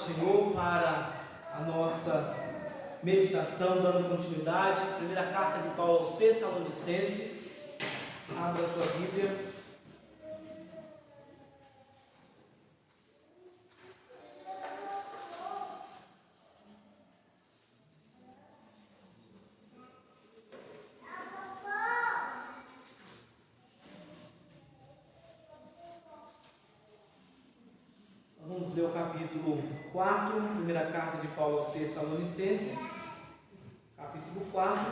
Senhor para a nossa meditação, dando continuidade. Primeira carta de Paulo aos Tessalonicenses. Abra a sua Bíblia. Vamos ler o capítulo 4, primeira carta de Paulo aos Tessalonicenses, capítulo 4.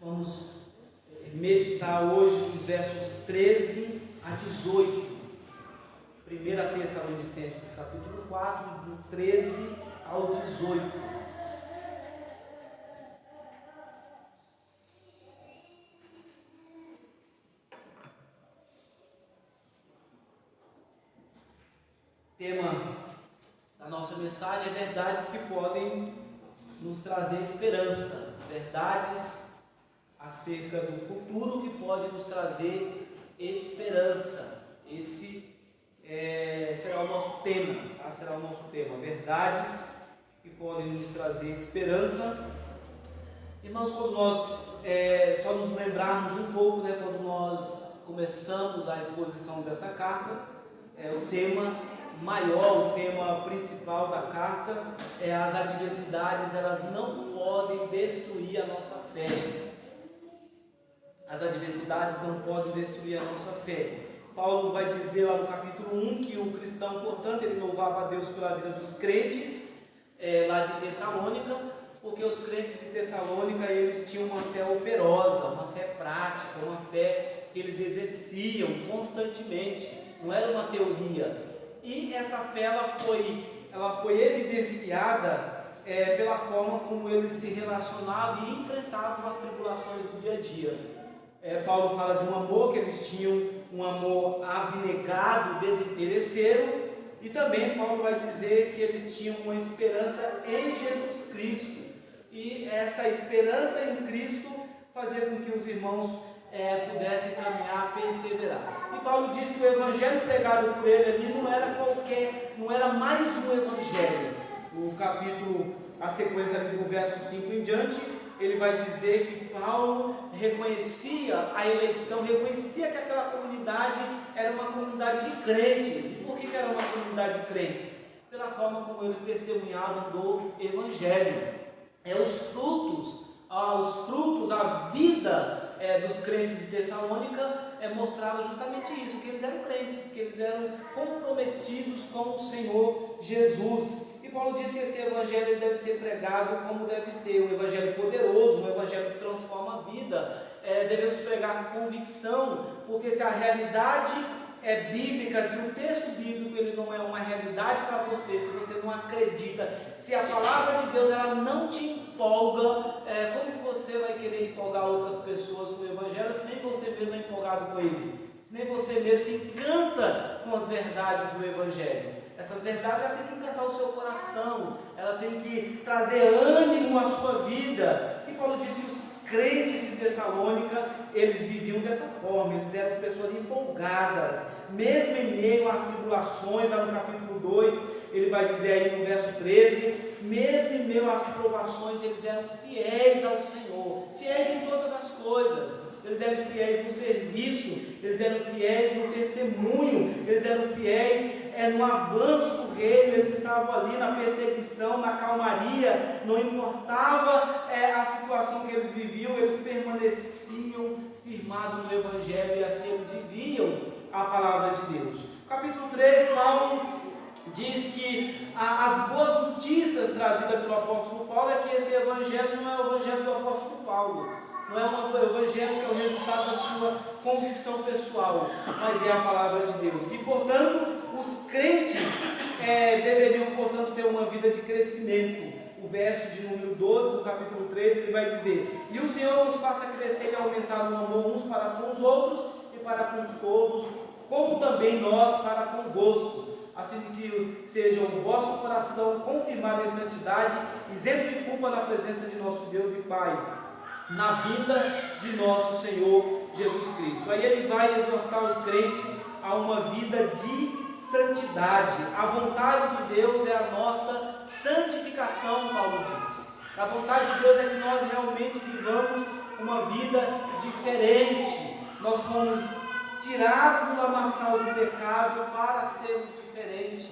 Vamos meditar hoje os versos 13 a 18. Primeira Tessalonicenses, capítulo 4, do 13 ao 18. O tema da nossa mensagem é verdades que podem nos trazer esperança, verdades acerca do futuro que podem nos trazer esperança. Esse será o nosso tema, tá? Será o nosso tema, verdades que podem nos trazer esperança. Irmãos, quando nós só nos lembrarmos um pouco, quando nós começamos a exposição dessa carta, o tema maior, o tema principal da carta é as adversidades, elas não podem destruir a nossa fé. As adversidades não podem destruir a nossa fé. Paulo vai dizer lá no capítulo 1 que o cristão, portanto, ele louvava a Deus pela vida dos crentes lá de Tessalônica, porque os crentes de Tessalônica, eles tinham uma fé operosa, uma fé prática, uma fé que eles exerciam constantemente, não era uma teoria. E essa fé ela foi evidenciada pela forma como eles se relacionavam e enfrentavam as tribulações do dia a dia. Paulo fala de um amor, que eles tinham um amor abnegado, desinteresseiro, e também Paulo vai dizer que eles tinham uma esperança em Jesus Cristo, e essa esperança em Cristo fazia com que os irmãos pudessem caminhar, perseverar. E Paulo diz que o evangelho pregado por ele ali não era mais um evangelho. O capítulo, a sequência ali do verso 5 em diante, ele vai dizer que Paulo reconhecia a eleição, reconhecia que aquela comunidade era uma comunidade de crentes. E por que era uma comunidade de crentes? Pela forma como eles testemunhavam do evangelho. Os frutos, a vida dos crentes de Tessalônica mostrava justamente isso, que eles eram crentes, que eles eram comprometidos com o Senhor Jesus. E Paulo diz que esse evangelho deve ser pregado como deve ser, um evangelho poderoso, um evangelho que transforma a vida. Devemos pregar com convicção, porque se a realidade é bíblica, se o texto bíblico ele não é uma realidade para você, se você não acredita, se a palavra de Deus ela não te empolga, como que você vai querer empolgar outras pessoas com o evangelho se nem você mesmo é empolgado com ele, se nem você mesmo se encanta com as verdades do evangelho? Essas verdades ela tem que encantar o seu coração, ela tem que trazer ânimo à sua vida. E Paulo diz que os crentes de Tessalônica, eles viviam dessa forma, eles eram pessoas empolgadas, mesmo em meio às tribulações. Lá no capítulo 2, ele vai dizer aí no verso 13, mesmo em meio às provações, eles eram fiéis ao Senhor, fiéis em todas as coisas, eles eram fiéis no serviço, eles eram fiéis no testemunho, eles eram fiéis no avanço do reino, eles estavam ali na perseguição, na calmaria, não importava a situação que eles viviam, eles permaneciam firmados no evangelho e assim eles viviam a palavra de Deus. Capítulo 3, Paulo diz que as boas notícias trazidas pelo apóstolo Paulo é que esse evangelho não é o evangelho do apóstolo Paulo, não é um evangelho que é o resultado da sua convicção pessoal, mas é a palavra de Deus. E portanto, os crentes deveriam, portanto, ter uma vida de crescimento. O verso de número 12 do capítulo 3, ele vai dizer: e o Senhor nos faça crescer e aumentar no amor uns para com os outros e para com todos, como também nós para convosco, assim que seja o vosso coração confirmado em santidade, isento de culpa na presença de nosso Deus e Pai, na vinda de nosso Senhor Jesus Cristo. Aí ele vai exortar os crentes a uma vida de santidade. A vontade de Deus é a nossa santificação, Paulo disse. A vontade de Deus é que nós realmente vivamos uma vida diferente. Nós fomos tirados do lamaçal do pecado para sermos diferentes.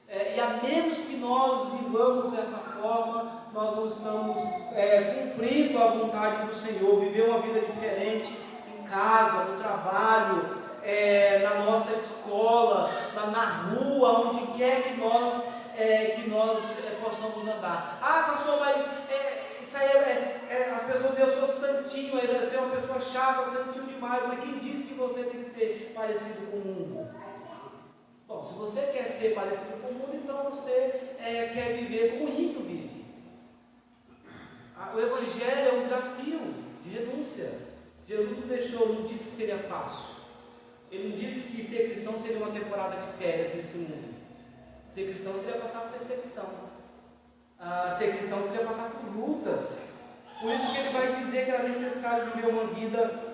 E a menos que nós vivamos dessa forma, nós não estamos cumprindo a vontade do Senhor. Viver uma vida diferente em casa, no trabalho, na nossa escola, na rua, onde quer que nós possamos andar. Ah, pastor, mas isso aí as pessoas veem o senhor santinho, você é uma pessoa chata, santinho demais, mas quem disse que você tem que ser parecido com o mundo? Bom, se você quer ser parecido com o mundo, então você quer viver como o ímpio vive. O Evangelho é um desafio de renúncia. Jesus não disse que seria fácil. Ele não disse que ser cristão seria uma temporada de férias nesse mundo. Ser cristão seria passar por perseguição. Ser cristão seria passar por lutas. Por isso que ele vai dizer que era necessário viver uma vida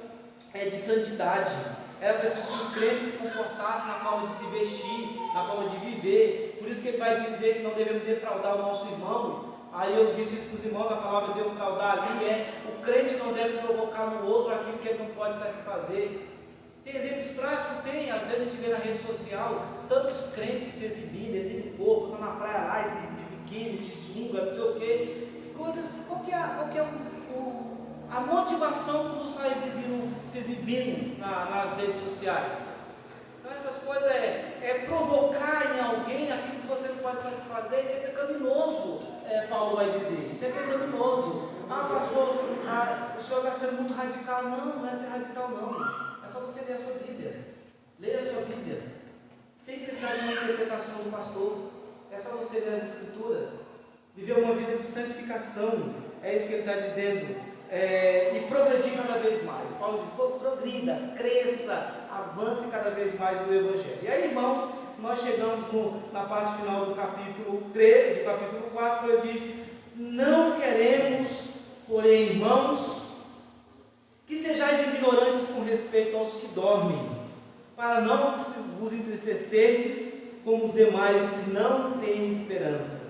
de santidade. Era preciso que os crentes se comportassem na forma de se vestir, na forma de viver. Por isso que ele vai dizer que não devemos defraudar o nosso irmão. Aí eu disse isso para os irmãos, a palavra de defraudar ali o crente não deve provocar no outro aquilo que ele não pode satisfazer. Tem exemplos práticos? Tem. Às vezes a gente vê na rede social tantos crentes se exibindo, exibem corpo, estão na praia lá, exibem de biquíni, de sunga, não sei o quê. Coisas, qual que é a motivação para nos estar se exibindo nas redes sociais? Então essas coisas provocar em alguém aquilo que você não pode satisfazer. Isso é pecaminoso, Paulo vai dizer. Isso é pecaminoso. Ah, pastor, o senhor está sendo muito radical. Não é ser radical não. É só você ler a sua Bíblia. Leia a sua Bíblia. Sem precisar de uma interpretação do pastor. É só você ler as Escrituras. Viver uma vida de santificação. É isso que ele está dizendo. E progredir cada vez mais. Paulo diz, progrida, cresça, avance cada vez mais no Evangelho. E aí, irmãos, nós chegamos na parte final do capítulo 3, do capítulo 4, ele diz, não queremos, porém, irmãos, que sejais ignorantes com respeito aos que dormem, para não vos entristecerdes como os demais que não têm esperança.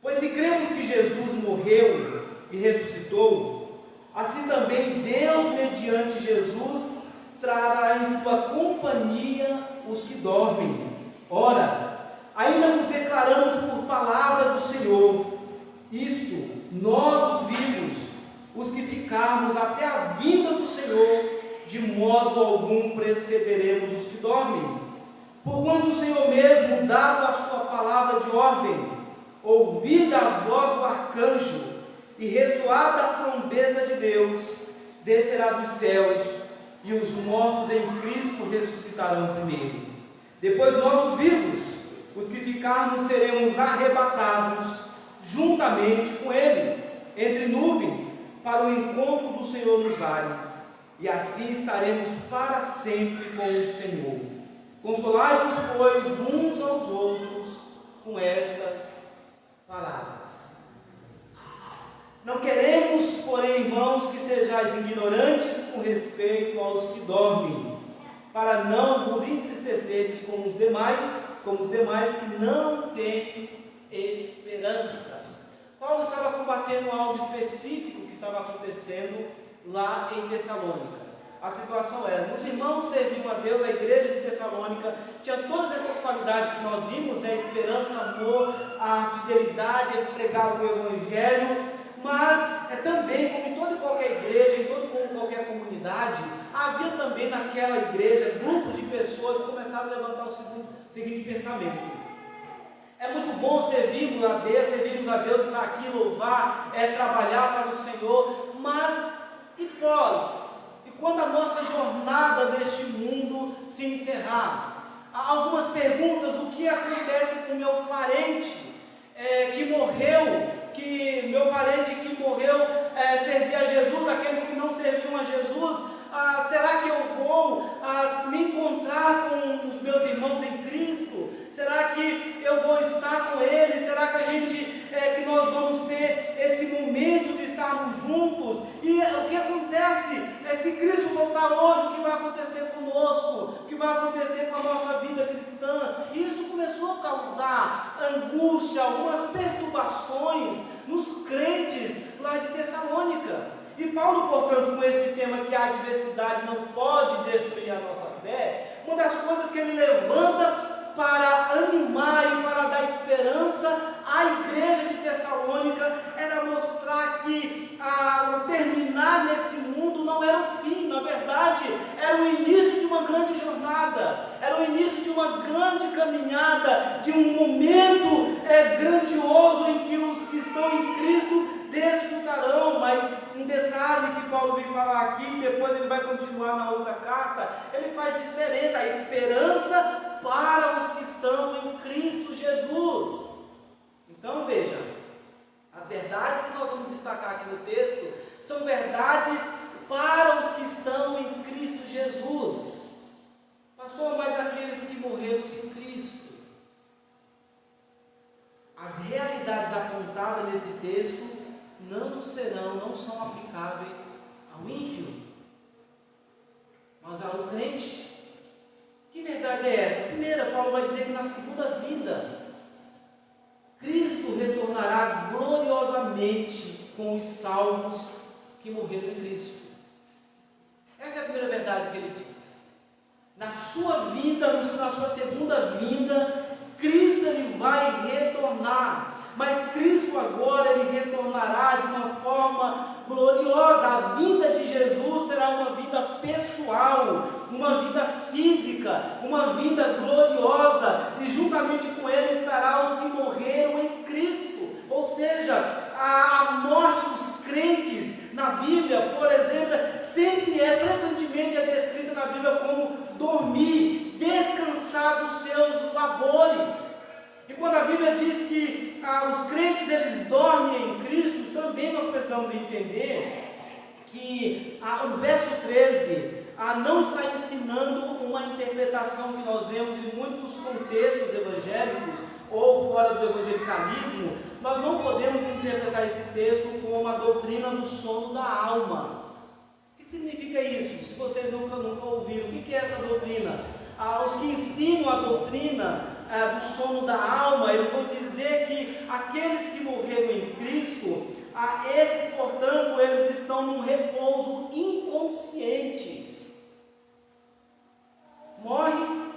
Pois se cremos que Jesus morreu e ressuscitou, assim também Deus, mediante Jesus, trará em sua companhia os que dormem. Ora, ainda nos declaramos por palavra do Senhor, isto, nós os vivos, os que ficarmos até a vinda do Senhor, de modo algum precederemos os que dormem. Porquanto o Senhor mesmo, dado a sua palavra de ordem, ouvida a voz do arcanjo e ressoada a trombeta de Deus, descerá dos céus, e os mortos em Cristo ressuscitarão primeiro. Depois nós, os vivos, os que ficarmos, seremos arrebatados juntamente com eles, entre nuvens, para o encontro do Senhor nos ares, e assim estaremos para sempre com o Senhor. Consolai-vos, pois, uns aos outros com estas palavras. Não queremos, porém, irmãos, que sejais ignorantes com respeito aos que dormem, para não vos entristecerdes como os demais que não têm esperança. Paulo estava combatendo algo específico que estava acontecendo lá em Tessalônica. A situação era, os irmãos serviam a Deus, a igreja de Tessalônica tinha todas essas qualidades que nós vimos, né? Esperança, amor, a fidelidade, eles pregavam o Evangelho, mas também, como em toda e qualquer igreja, em toda e qualquer comunidade, havia também naquela igreja grupos de pessoas que começaram a levantar o seguinte pensamento: é muito bom servirmos a Deus, estar aqui, louvar, trabalhar para o Senhor, mas e quando a nossa jornada neste mundo se encerrar? Há algumas perguntas: o que acontece com meu parente que morreu? Meu parente que morreu servia a Jesus, aqueles que não serviam a Jesus, será que eu vou me encontrar com os meus irmãos em Cristo? Será que eu vou estar com eles? Será que nós vamos ter esse momento de estarmos juntos? juntos. E o que acontece é, se Cristo voltar hoje, o que vai acontecer conosco, o que vai acontecer com a nossa vida cristã. E isso começou a causar angústia, algumas perturbações nos crentes lá de Tessalônica. E Paulo, portanto, com esse tema que a adversidade não pode destruir a nossa fé, uma das coisas que ele levanta para animar e para dar esperança à igreja de Tessalônica era mostrar que o terminar nesse mundo não era o fim, na verdade, era o início de uma grande jornada, era o início de uma grande caminhada, de um momento grandioso em que os que estão em Cristo desfrutarão. Mas um detalhe que Paulo vem falar aqui, depois ele vai continuar na outra carta, ele faz diferença, a esperança para os que estão em Cristo Jesus. Então veja, as verdades que nós vamos destacar aqui no texto, são verdades para os que estão em Cristo Jesus. Pastor, mas aqueles que morreram sem Cristo? As realidades apontadas nesse texto não são aplicáveis ao ímpio, mas ao crente. Que verdade é essa? Primeira, Paulo vai dizer que na segunda vida, Cristo retornará gloriosamente com os salvos que morreram em Cristo. Essa é a primeira verdade que ele diz. Na sua vinda, na sua segunda vinda, Cristo ele vai retornar. Mas Cristo agora ele retornará de uma forma gloriosa. A vinda de Jesus será uma vinda pessoal, uma vinda física, uma vinda gloriosa, e juntamente com ele estará os que morreram em Cristo. Ou seja, a morte dos crentes na Bíblia, por exemplo, frequentemente é descrita na Bíblia como dormir, descansar dos seus labores. E quando a Bíblia diz que os crentes eles dormem em Cristo, também nós precisamos entender que o verso 13 não está ensinando uma interpretação que nós vemos em muitos contextos evangélicos ou fora do evangelicalismo. Nós não podemos interpretar esse texto como uma doutrina do sono da alma. O que significa isso? Se vocês nunca ouviram, o que é essa doutrina? Os que ensinam a doutrina do sono da alma, eles vão dizer que aqueles que morreram em Cristo, esses, portanto, eles estão num repouso inconscientes. Morre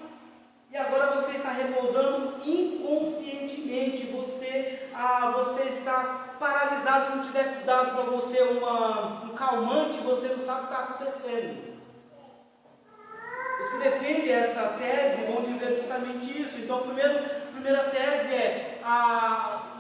e agora você está repousando inconscientemente. Você está paralisado, como tivesse dado para você um calmante, você não sabe o que está acontecendo. Os que defendem essa tese vão dizer justamente isso. Então, a primeira tese é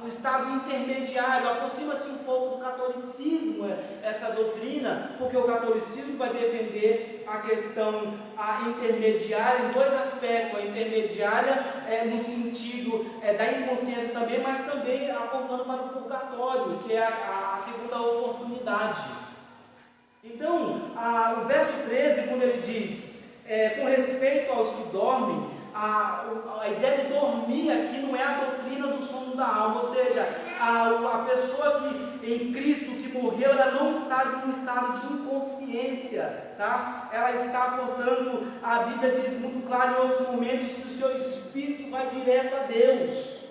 o estado intermediário. Aproxima-se um pouco do catolicismo essa doutrina, porque o catolicismo vai defender a questão intermediária em dois aspectos. A intermediária no sentido da inconsciência também, mas também apontando para o purgatório, que é a segunda oportunidade. Então, o verso 13, quando ele diz com respeito aos que dormem, a ideia de dormir aqui não é a doutrina do sono da alma, ou seja, a pessoa que em Cristo que morreu, ela não está em um estado de inconsciência, tá? Ela está, portanto, a Bíblia diz muito claro em outros momentos que o seu espírito vai direto a Deus,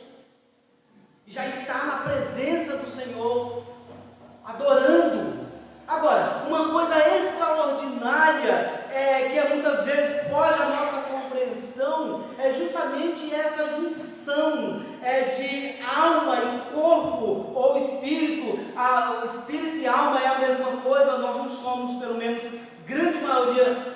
já está na presença do Senhor, adorando. Agora, uma coisa extraordinária que muitas vezes foge à nossa compreensão é justamente essa junção de alma e corpo ou espírito. O espírito e alma é a mesma coisa. Nós não somos, pelo menos grande maioria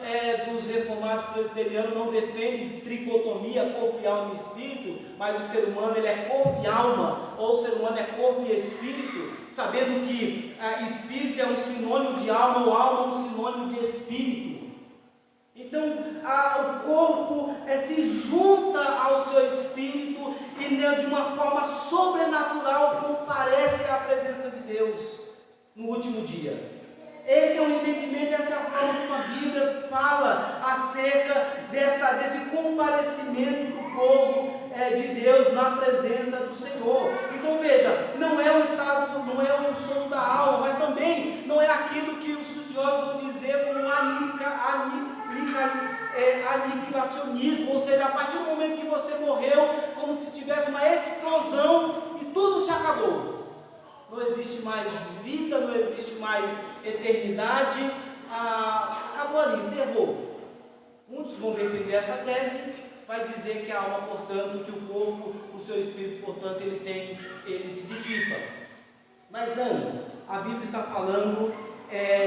dos reformados presbiterianos não defende tricotomia, corpo e alma e espírito, mas o ser humano ele é corpo e alma, ou o ser humano é corpo e espírito, sabendo que espírito é um sinônimo de alma, ou alma é um sinônimo de espírito. Então, o corpo se junta ao seu espírito e de uma forma sobrenatural comparece à presença de Deus no último dia. Esse é o entendimento, essa é a forma como a Bíblia fala acerca desse comparecimento do povo de Deus na presença do Senhor. Então veja, não é um estado não é o sono da alma, mas também não é aquilo que os estudiosos vão dizer como aniquilacionismo, ou seja, a partir do momento que você morreu, como se tivesse uma explosão e tudo se acabou. Não existe mais vida, não existe mais eternidade, acabou ali, encerrou. Muitos vão defender essa tese, vai dizer que a alma, portanto, que o corpo, o seu espírito, portanto, ele se dissipa. Mas não, a Bíblia está falando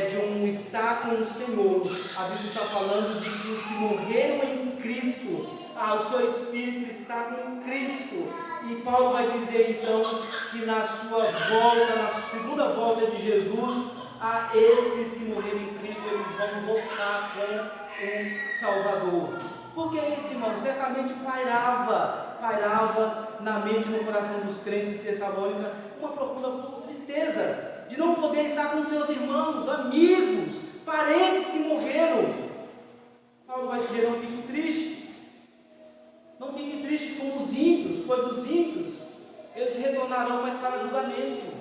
de um estar com o Senhor. A Bíblia está falando de que os que morreram em Cristo, o seu espírito está com Cristo. E Paulo vai dizer então que na sua volta, na segunda volta de Jesus, a esses que morreram em Cristo, eles vão voltar com o Salvador. Porque isso, irmão, certamente pairava na mente e no coração dos crentes de Tessalônica uma profunda tristeza de não poder estar com seus irmãos, amigos, parentes que morreram. Paulo vai dizer: não fiquem tristes. Não fiquem tristes como os ímpios, pois os ímpios, eles retornarão, mas para julgamento.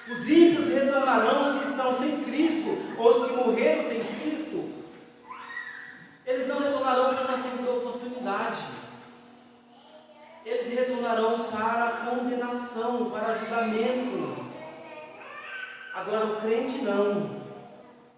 Os ímpios retornarão, os que estão sem Cristo, ou os que morreram sem Cristo, eles não retornarão para uma segunda oportunidade. Eles retornarão para a condenação, para julgamento. Agora o crente não.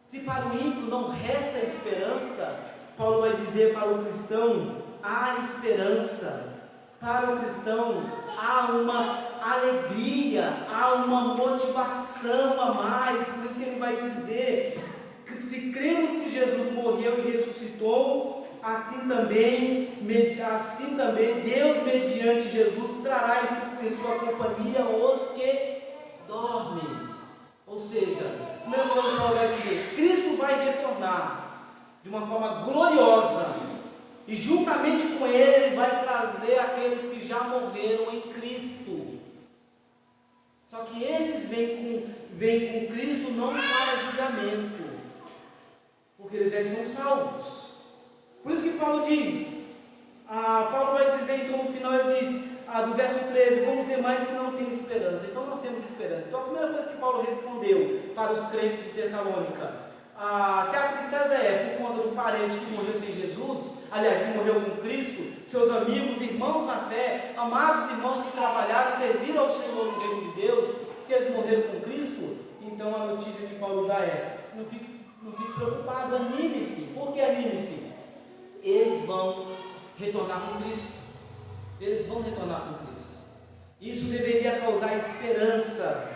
Se para o ímpio não resta esperança, Paulo vai dizer para o cristão: há esperança. Para o cristão há uma alegria, há uma motivação a mais. Por isso que ele vai dizer que se cremos que Jesus morreu e ressuscitou, assim também Deus, mediante Jesus, trará em sua companhia os que dormem. Ou seja, primeiro Paulo vai dizer: Cristo vai retornar de uma forma gloriosa, e juntamente com Ele vai trazer aqueles que já morreram em Cristo. Só que esses vêm com Cristo não para julgamento, porque eles já são salvos. Por isso que Paulo diz, Paulo vai dizer então no final, ele diz, do verso 13, como os demais que não têm esperança. Então nós temos esperança. Então a primeira coisa que Paulo respondeu para os crentes de Tessalônica: se a tristeza é por conta do parente que morreu sem Jesus, aliás, que morreu com Cristo, seus amigos, irmãos na fé, amados irmãos que trabalharam, serviram ao Senhor no reino de Deus, se eles morreram com Cristo, então a notícia que Paulo dá é: não fique preocupado, anime-se. Por que anime-se? Eles vão retornar com Cristo. Eles vão retornar com Cristo. Isso deveria causar esperança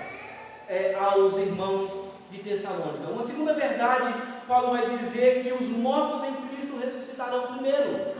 aos irmãos de Tessalônica. Uma segunda verdade, Paulo vai dizer que os mortos em Cristo ressuscitarão primeiro.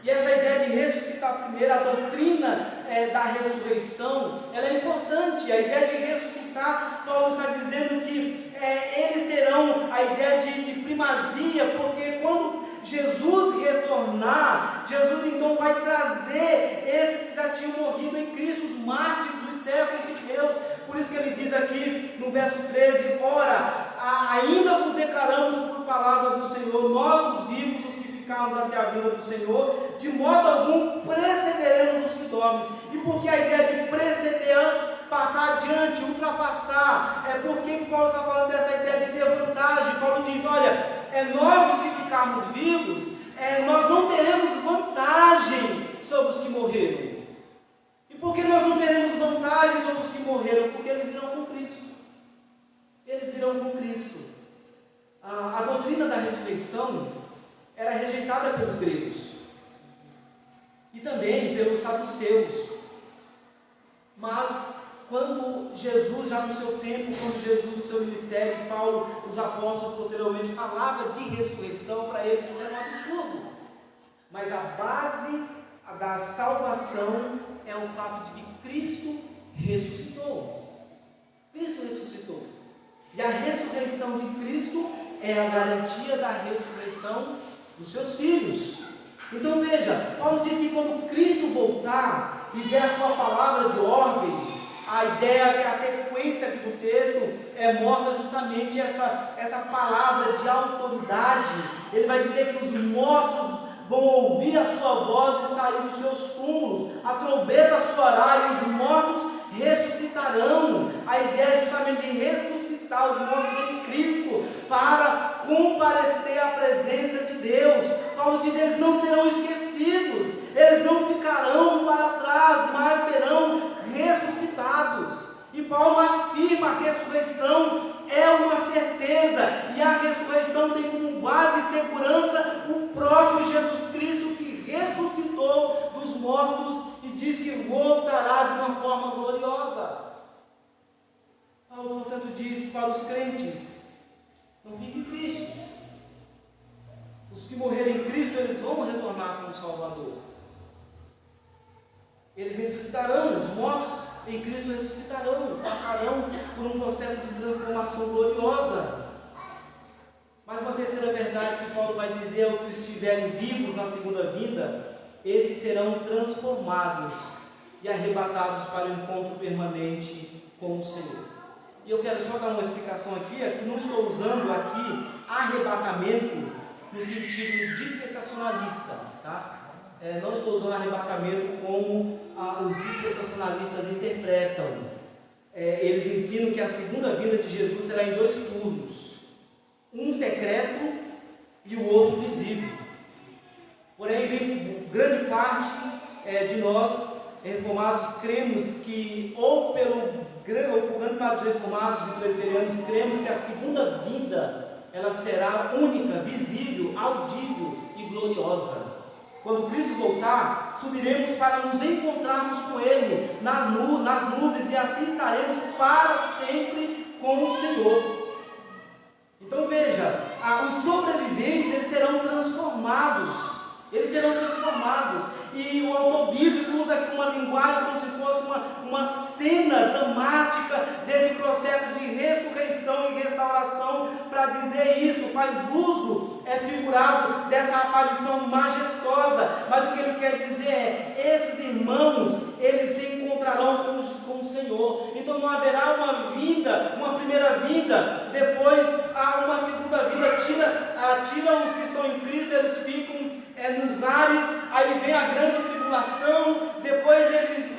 E essa ideia de ressuscitar primeiro, a doutrina da ressurreição, ela é importante. A ideia de ressuscitar, Paulo está dizendo que eles terão a ideia de primazia, porque quando Jesus retornar, Jesus então vai trazer esses que já tinham morrido em Cristo, os mártires, os servos de Deus. Por isso que ele diz aqui no verso 13: ora, ainda vos declaramos por palavra do Senhor, nós os vivos, os que ficarmos até a vinda do Senhor, de modo algum precederemos os que dormem. E por que a ideia de preceder, passar adiante, ultrapassar? É porque Paulo está falando dessa ideia de ter vantagem. Paulo diz: olha, nós os que ficarmos vivos, nós não teremos vantagem sobre os que morreram. E por que nós não teremos vantagem sobre os que morreram? Porque eles virão com Cristo. Eles virão com Cristo. A doutrina da ressurreição era rejeitada pelos gregos e também pelos saduceus. Mas quando Jesus, já no seu tempo, quando Jesus no seu ministério, Paulo, os apóstolos posteriormente falava de ressurreição, para eles isso era um absurdo. Mas a base da salvação é o fato de que Cristo ressuscitou. Cristo ressuscitou. E a ressurreição de Cristo é a garantia da ressurreição dos seus filhos. Então veja, Paulo diz que quando Cristo voltar e der a sua palavra de ordem, a ideia que a sequência aqui do texto mostra justamente essa palavra de autoridade. Ele vai dizer que os mortos vão ouvir a sua voz e sair dos seus túmulos, a trombeta soará e os mortos ressuscitarão. A ideia é justamente de ressuscitar os mortos em Cristo para comparecer à presença de Deus. Paulo diz: eles não serão esquecidos, eles não ficarão para trás, mas serão ressuscitados. E Paulo afirma: a ressurreição é uma certeza, e a ressurreição tem como base e segurança o próprio Jesus Cristo, que ressuscitou dos mortos e diz que voltará de uma forma gloriosa. Paulo, portanto, diz para os crentes: não fiquem tristes. Os que morrerem em Cristo, eles vão retornar com o Salvador. Eles ressuscitarão, os mortos em Cristo ressuscitarão, passarão por um processo de transformação gloriosa. Mas uma terceira verdade que Paulo vai dizer é: os que estiverem vivos na segunda vinda, esses serão transformados e arrebatados para o encontro permanente com o Senhor. E eu quero só dar uma explicação aqui, é que não estou usando aqui arrebatamento no sentido dispensacionalista, tá? Não estou usando arrebatamento como os dispensacionalistas interpretam. Eles ensinam que a segunda vinda de Jesus será em 2 turnos, um secreto e o outro visível. Porém, grande parte de nós reformados cremos que, ou grande parte dos reformados e presbiterianos cremos que a segunda vinda ela será única, visível, audível e gloriosa. Quando Cristo voltar, subiremos para nos encontrarmos com Ele nas nuvens, e assim estaremos para sempre com o Senhor. Então veja, os sobreviventes eles serão transformados. Eles serão transformados. E o autor bíblico usa aqui uma linguagem como se fosse uma cena dramática desse processo de ressurreição e restauração para dizer isso. Faz uso figurado dessa aparição majestosa. Mas o que ele quer dizer é: esses irmãos, eles se encontrarão com o Senhor. Então não haverá uma vinda, uma primeira vinda, depois uma segunda vinda. Tira os que estão em Cristo, eles ficam nos ares, aí vem a grande tribulação, depois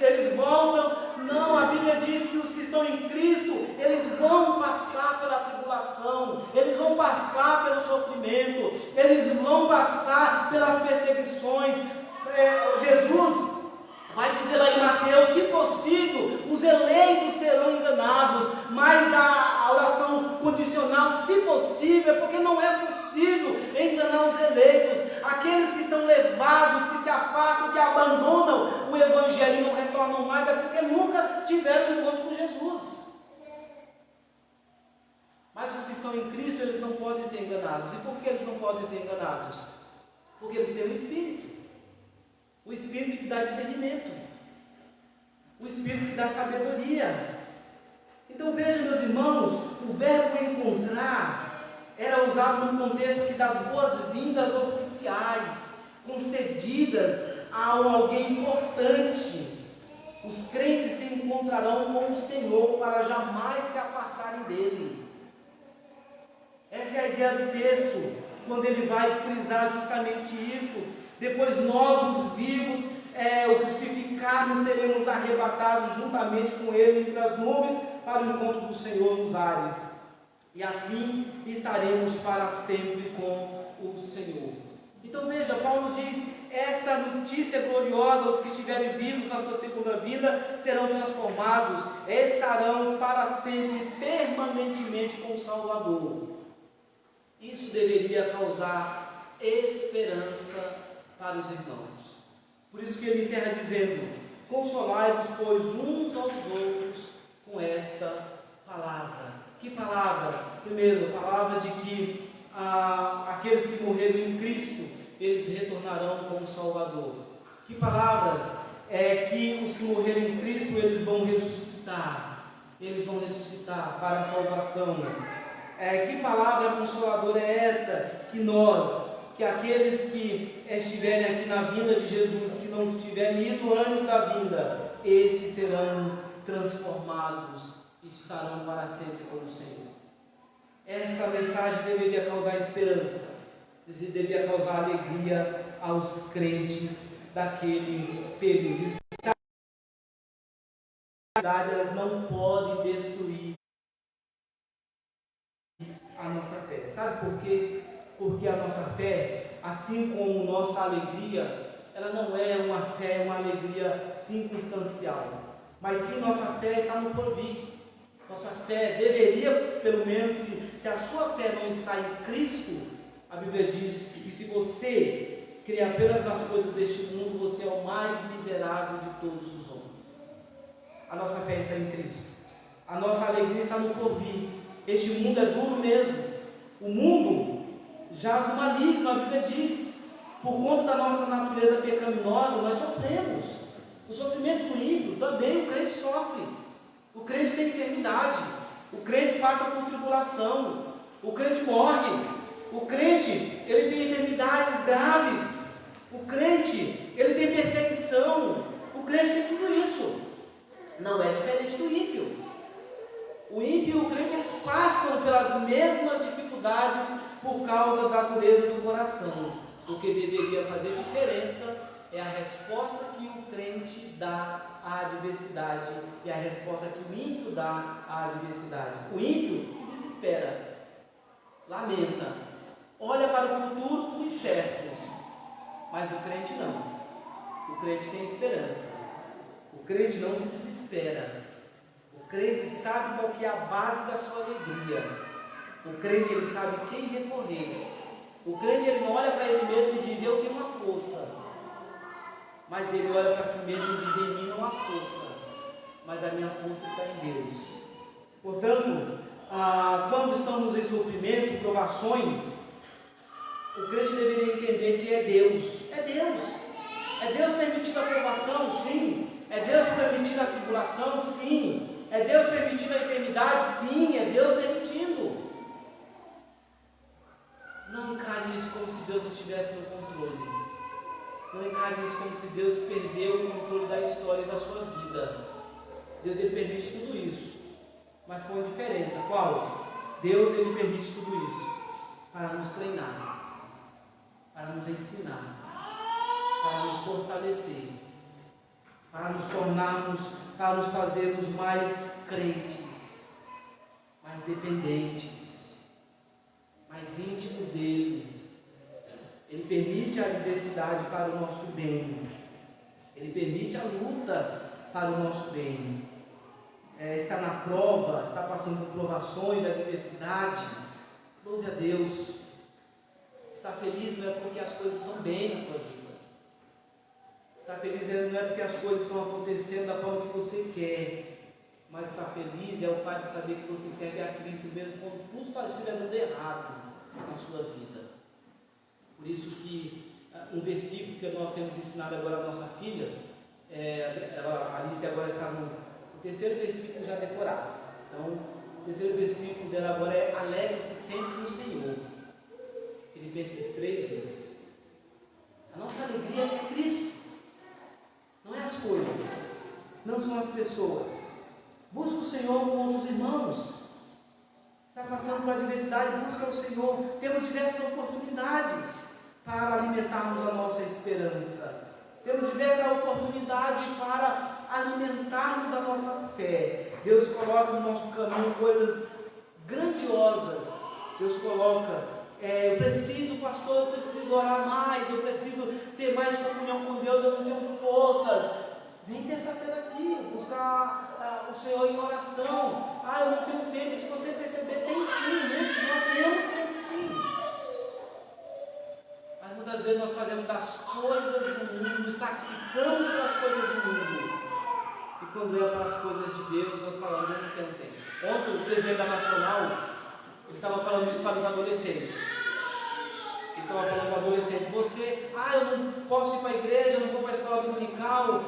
eles voltam. Não, a Bíblia diz que os que estão em Cristo, eles vão passar pela tribulação, eles vão passar pelo sofrimento, eles vão passar pelas perseguições. Jesus vai dizer lá em Mateus: se possível, os eleitos serão enganados. Mas a oração condicional, se possível, é porque não é possível enganar os eleitos. Aqueles que são levados, que se afastam, que abandonam o Evangelho e não retornam mais, é porque nunca tiveram encontro com Jesus. Mas os que estão em Cristo, eles não podem ser enganados. E por que eles não podem ser enganados? Porque eles têm o Espírito. O Espírito que dá discernimento, o Espírito que dá sabedoria. Então veja, meus irmãos, o verbo encontrar era usado no contexto aqui das boas-vindas oficiais, concedidas a alguém importante. Os crentes se encontrarão com o Senhor para jamais se apartarem dele. Essa é a ideia do texto, quando ele vai frisar justamente isso. Depois nós, os vivos, os que ficarmos, seremos arrebatados juntamente com Ele entre as nuvens para o encontro do Senhor nos ares. E assim estaremos para sempre com o Senhor. Então veja, Paulo diz: esta notícia gloriosa, os que estiverem vivos na sua segunda vida serão transformados, estarão para sempre, permanentemente com o Salvador. Isso deveria causar esperança para os irmãos. Por isso que ele encerra dizendo: consolai-vos, pois, uns aos outros com esta palavra. Que palavra? Primeiro, a palavra de que aqueles que morreram em Cristo, eles retornarão com o Salvador. Que palavras? Que os que morreram em Cristo, eles vão ressuscitar. Eles vão ressuscitar para a salvação. Que palavra consoladora é essa? Que aqueles que estiverem aqui na vinda de Jesus, que não tiverem ido antes da vinda, esses serão transformados e estarão para sempre com o Senhor. Essa mensagem deveria causar esperança, deveria causar alegria aos crentes daquele período. adversidade, elas não podem destruir a nossa fé. Sabe por quê? Porque a nossa fé, assim como nossa alegria, ela não é uma fé, uma alegria circunstancial, mas sim nossa fé está no porvir. Nossa fé deveria, pelo menos, se a sua fé não está em Cristo, a Bíblia diz que se você crê apenas nas coisas deste mundo, você é o mais miserável de todos os homens. A nossa fé está em Cristo. A nossa alegria está no porvir. Este mundo é duro mesmo. O mundo jaz no maligno, a Bíblia diz. Por conta da nossa natureza pecaminosa, nós sofremos. O sofrimento do ímpio também o crente sofre. O crente tem enfermidade. O crente passa por tribulação. O crente morre. O crente, ele tem enfermidades graves. O crente, ele tem perseguição. O crente tem tudo isso. Não é diferente do ímpio. O ímpio e o crente, eles passam pelas mesmas dificuldades por causa da dureza do coração. O que deveria fazer diferença é a resposta que o crente dá à adversidade e a resposta que o ímpio dá à adversidade. O ímpio se desespera, lamenta, olha para o futuro como incerto, mas o crente não. O crente tem esperança. O crente não se desespera. O crente sabe qual que é a base da sua alegria. O crente, ele sabe quem recorrer. O crente, ele não olha para ele mesmo e diz: eu tenho uma força. Mas ele olha para si mesmo e diz: em mim não há força, mas a minha força está em Deus. Portanto, quando estamos em sofrimento, provações, o crente deveria entender que é Deus. É Deus. É Deus permitindo a provação? Sim. É Deus permitindo a tribulação? Sim. É Deus permitindo a enfermidade? Sim. É Deus permitindo. Não encare isso como se Deus não estivesse no controle. Não encare isso como se Deus perdeu o controle da história e da sua vida. Deus, ele permite tudo isso, mas com uma diferença. Qual? Deus, ele permite tudo isso para nos treinar, para nos ensinar, para nos fortalecer, para nos tornarmos, para nos fazermos mais crentes, mais dependentes, mais íntimos dele. Ele permite a adversidade para o nosso bem. Ele permite a luta para o nosso bem. Está na prova, está passando por provações, adversidade. Louve a Deus. Está feliz não é porque as coisas estão bem na tua vida. Está feliz não é porque as coisas estão acontecendo da forma que você quer. Mas está feliz é o fato de saber que você serve a Cristo mesmo quando tudo está dando errado na sua vida. Por isso que um versículo que nós temos ensinado agora à nossa filha, a Alice agora está no terceiro versículo já decorado. Então, o terceiro versículo dela agora é: alegre-se sempre no Senhor. Filipenses 3:1. A nossa alegria é Cristo, não é as coisas, não são as pessoas. Busca o Senhor com outros irmãos. Está passando por adversidade, busca o Senhor. Temos diversas oportunidades para alimentarmos a nossa esperança. Temos diversas oportunidades para alimentarmos a nossa fé. Deus coloca no nosso caminho coisas grandiosas. Deus coloca, eu preciso, pastor, eu preciso orar mais, eu preciso ter mais comunhão com Deus, eu não tenho forças. Vem terça-feira aqui, buscar o Senhor em oração. Eu não tenho tempo. Se você perceber, tem sim, gente, nós temos tempo sim. Mas muitas vezes nós fazemos das coisas do mundo, nos sacrificamos pelas coisas do mundo. E quando é para as coisas de Deus, nós falamos: eu não tenho tempo. Ontem o presidente da Nacional, ele estava falando isso para os adolescentes. Ele estava falando para o adolescente: você, eu não posso ir para a igreja, eu não vou para a escola dominical,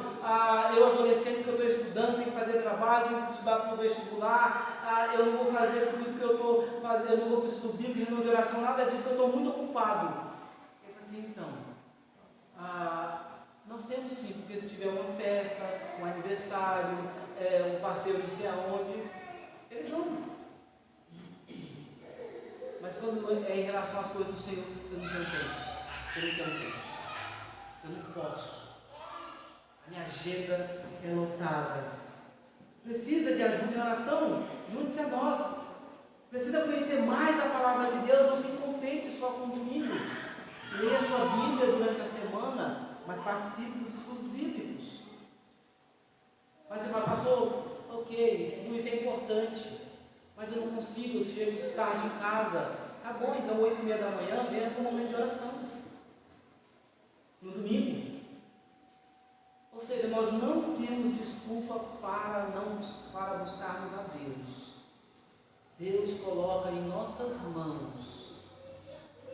eu adolescente que eu estou estudando, tenho que fazer trabalho, tenho que estudar para o vestibular, eu não vou fazer tudo isso que eu estou fazendo, eu não vou para o estudo bíblico, reunião de oração, nada disso, porque eu estou muito ocupado. Ele falou assim: então, nós temos sim, porque se tiver uma festa, um aniversário, um passeio não sei aonde, eles vão. Mas quando é em relação às coisas do Senhor, eu não tenho tempo. Eu não tenho tempo. Eu não posso. A minha agenda é lotada. precisa de ajuda em oração, junte-se a nós. Precisa conhecer mais a palavra de Deus, não se contente só com o domingo. Leia a sua Bíblia durante a semana, mas participe dos estudos bíblicos. Mas você fala, pastor, ok, tudo isso é importante, mas eu não consigo, eu chego tarde em casa. Tá bom, então 8h30 da manhã, venha para o momento de oração. No domingo. Ou seja, nós não temos desculpa para buscarmos a Deus. Deus coloca em nossas mãos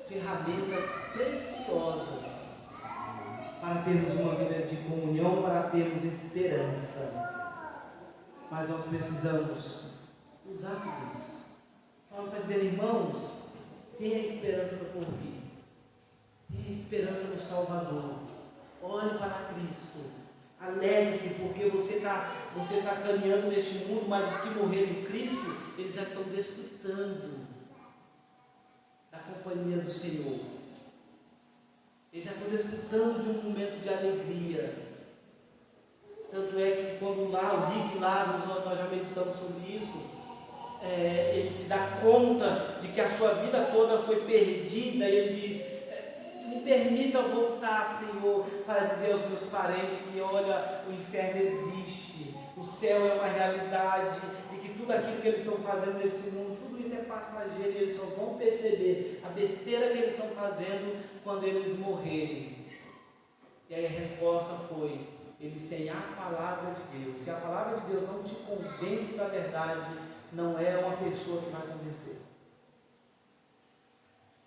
ferramentas preciosas para termos uma vida de comunhão, para termos esperança. Mas nós precisamos usar tudo isso. Paulo está dizendo, irmãos, tenha esperança no porvir, tenha esperança no Salvador, olhe para Cristo, alegre-se, porque você está caminhando neste mundo, mas os que morreram em Cristo, eles já estão desfrutando da companhia do Senhor. Eles já estão desfrutando de um momento de alegria. Tanto é que quando lá o Rick Lázaro, nós já meditamos sobre isso, ele se dá conta de que a sua vida toda foi perdida, e ele diz, me permita voltar, Senhor, para dizer aos meus parentes que, olha, o inferno existe, o céu é uma realidade, e que tudo aquilo que eles estão fazendo nesse mundo, tudo isso é passageiro, e eles só vão perceber a besteira que eles estão fazendo quando eles morrerem. E aí a resposta foi, eles têm a palavra de Deus. Se a palavra de Deus não te convence da verdade, não é uma pessoa que vai convencer.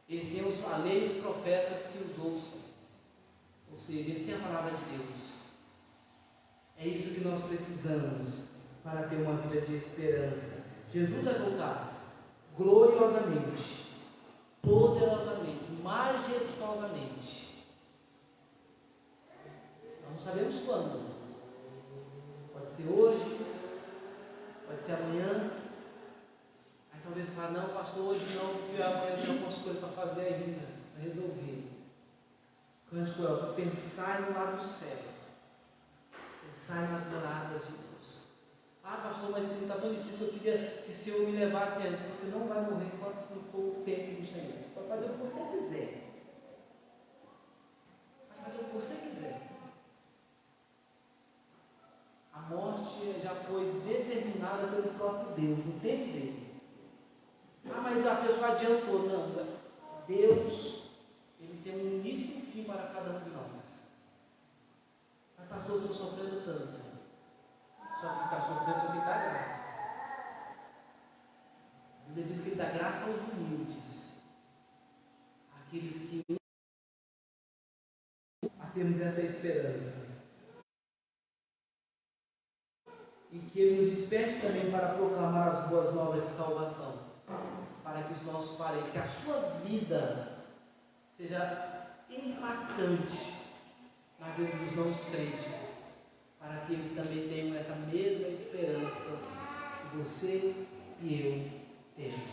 Eles têm a lei e os profetas que os ouçam. Ou seja, eles têm a palavra de Deus. É isso que nós precisamos para ter uma vida de esperança. Jesus vai voltar gloriosamente, poderosamente, majestosamente. Nós não sabemos quando. Pode ser hoje, pode ser amanhã. Aí talvez você fale, não, pastor, hoje não, porque amanhã tem algumas coisas para fazer ainda, para resolver. Cântico é pensar no lado do céu, pensar nas moradas de Deus. Ah, pastor, mas isso não está tão difícil, eu queria que se eu me levasse antes. Você não vai morrer enquanto não for o tempo do Senhor. Você pode fazer o que você quiser. Pode fazer o que você quiser. A morte já foi determinada pelo próprio Deus, no tempo dele. Ah, mas a pessoa adiantou. Não, Deus, ele tem um início e um fim para cada um de nós. Mas pastor, eu estou sofrendo tanto. Só que está sofrendo, só que dá graça. A Bíblia diz que ele dá graça aos humildes, aqueles que temos essa esperança. E que ele nos desperte também para proclamar as boas novas de salvação, para que os nossos parentes, que a sua vida seja impactante na vida dos não crentes, para que eles também tenham essa mesma esperança que você e eu temos.